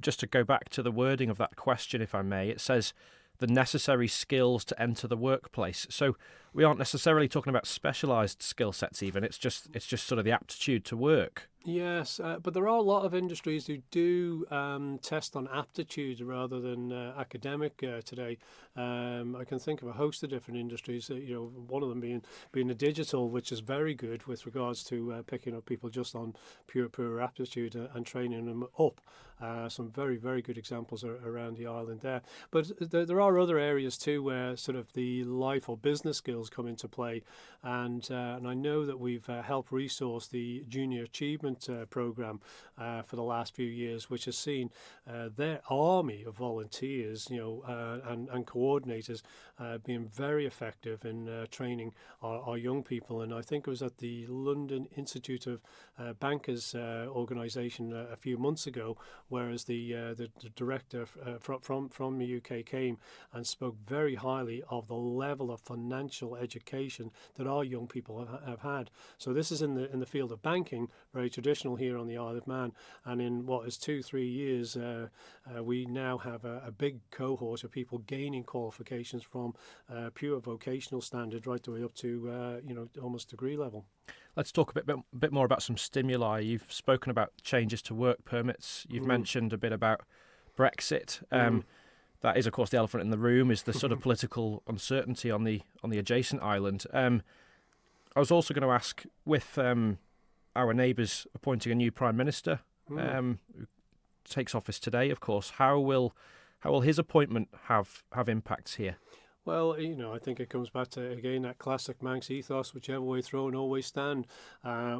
Just to go back to the wording of that question, if I may, it says the necessary skills to enter the workplace. So we aren't necessarily talking about specialised skill sets even. It's just sort of the aptitude to work. Yes, but there are a lot of industries who do test on aptitude rather than academic today. I can think of a host of different industries. One of them being the digital, which is very good with regards to picking up people just on pure aptitude and training them up. Some very, very good examples around the island there. But there are other areas too where sort of the life or business skills come into play, and I know that we've helped resource the Junior Achievement program for the last few years, which has seen their army of volunteers, and coordinators being very effective in training our young people. And I think it was at the London Institute of Bankers organisation a few months ago, whereas the director from the UK came and spoke very highly of the level of financial education that our young people have had. So this is in the field of banking, very traditional here on the Isle of Man, and in what is 2-3 years we now have a big cohort of people gaining qualifications from pure vocational standard right the way up to almost degree level. Let's talk a bit more about some stimuli. You've spoken about changes to work permits. You've mentioned a bit about Brexit. That is, of course, the elephant in the room, is the sort of political uncertainty on the adjacent island. I was also going to ask, with our neighbours appointing a new Prime Minister, who takes office today, of course, how will his appointment have impacts here? Well, I think it comes back to, again, that classic Manx ethos, whichever way thrown, always stand.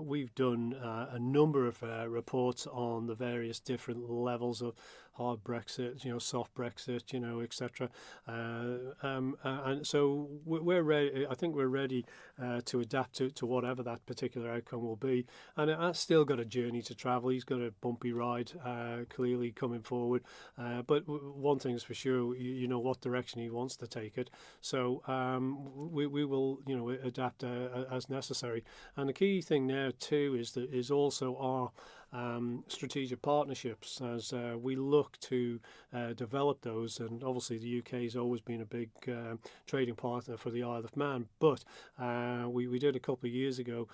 We've done a number of reports on the various different levels of hard Brexit, soft Brexit, etc. And so we're ready. I think we're ready to adapt to whatever that particular outcome will be. And I've still got a journey to travel. He's got a bumpy ride, clearly coming forward. But one thing is for sure, you know what direction he wants to take it. So we will, adapt as necessary. And the key thing now too is also our strategic partnerships as we look to develop those. And obviously the UK has always been a big trading partner for the Isle of Man, but we did a couple of years ago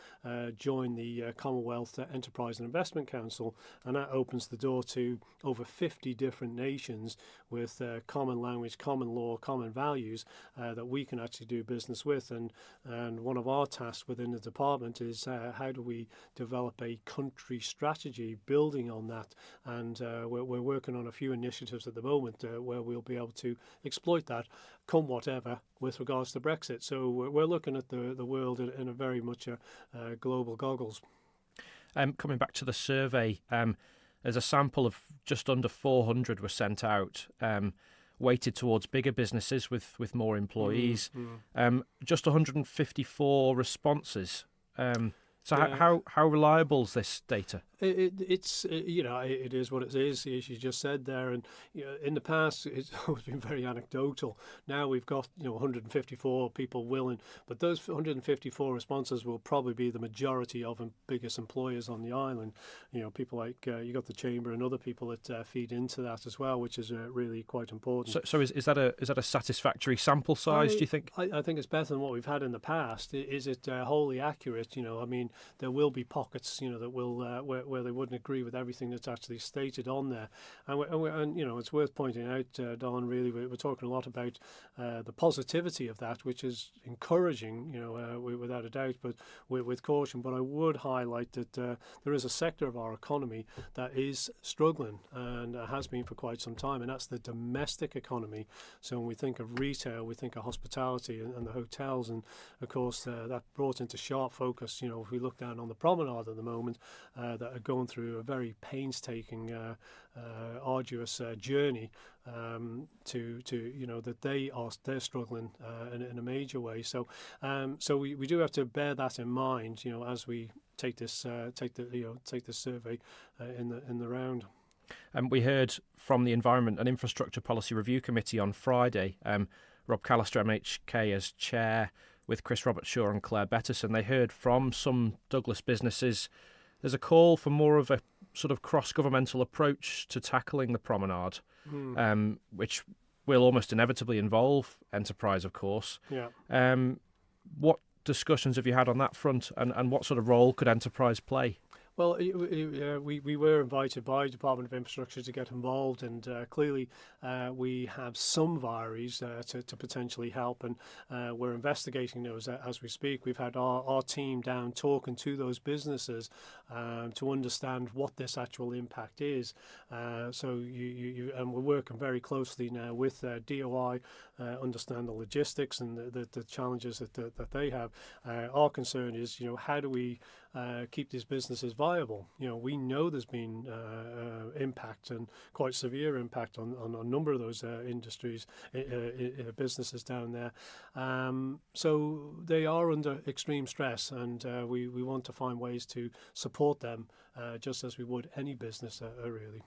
join the Commonwealth Enterprise and Investment Council, and that opens the door to over 50 different nations with common language, common law, common values that we can actually do business with. And one of our tasks within the department is how do we develop a country strategy building on that, and we're working on a few initiatives at the moment where we'll be able to exploit that come whatever with regards to Brexit. So we're looking at the world in a very much global goggles. Coming back to the survey, there's a sample of just under 400 were sent out, weighted towards bigger businesses with more employees. Just 154 responses. So how reliable is this data? It's it is what it is, as you just said there. And in the past it's always been very anecdotal. Now we've got 154 people willing, but those 154 responses will probably be the majority of biggest employers on the island. People like you got the chamber and other people that feed into that as well, which is really quite important. So is that a satisfactory sample size? Do you think? I think it's better than what we've had in the past. Is it wholly accurate? I mean, there will be pockets that will where they wouldn't agree with everything that's actually stated on there. And it's worth pointing out, Dollin, really, we're talking a lot about the positivity of that, which is encouraging, without a doubt, but with caution. But I would highlight that there is a sector of our economy that is struggling and has been for quite some time, and that's the domestic economy. So when we think of retail, we think of hospitality and the hotels, and of course that brought into sharp focus, if we look down on the promenade at the moment, that are going through a very painstaking, arduous journey to that they're struggling in a major way. So we do have to bear that in mind, as we take this survey in the round. We heard from the Environment and Infrastructure Policy Review Committee on Friday, Rob Callister, MHK, as chair, with Chris Roberts-Shaw and Claire Bettison. They heard from some Douglas businesses. There's a call for more of a sort of cross-governmental approach to tackling the promenade, Mm. which will almost inevitably involve enterprise, of course. Yeah. What discussions have you had on that front, and what sort of role could enterprise play? Well, we were invited by Department of Infrastructure to get involved, and clearly we have some viaries to potentially help, and we're investigating those as we speak. We've had our team down talking to those businesses to understand what this actual impact is. So and we're working very closely now with DOI, understand the logistics and the challenges that they have. Our concern is, how do we keep these businesses viable? We know there's been impact, and quite severe impact on a number of those industries, businesses down there. So they are under extreme stress, and we want to find ways to support them, just as we would any business, really.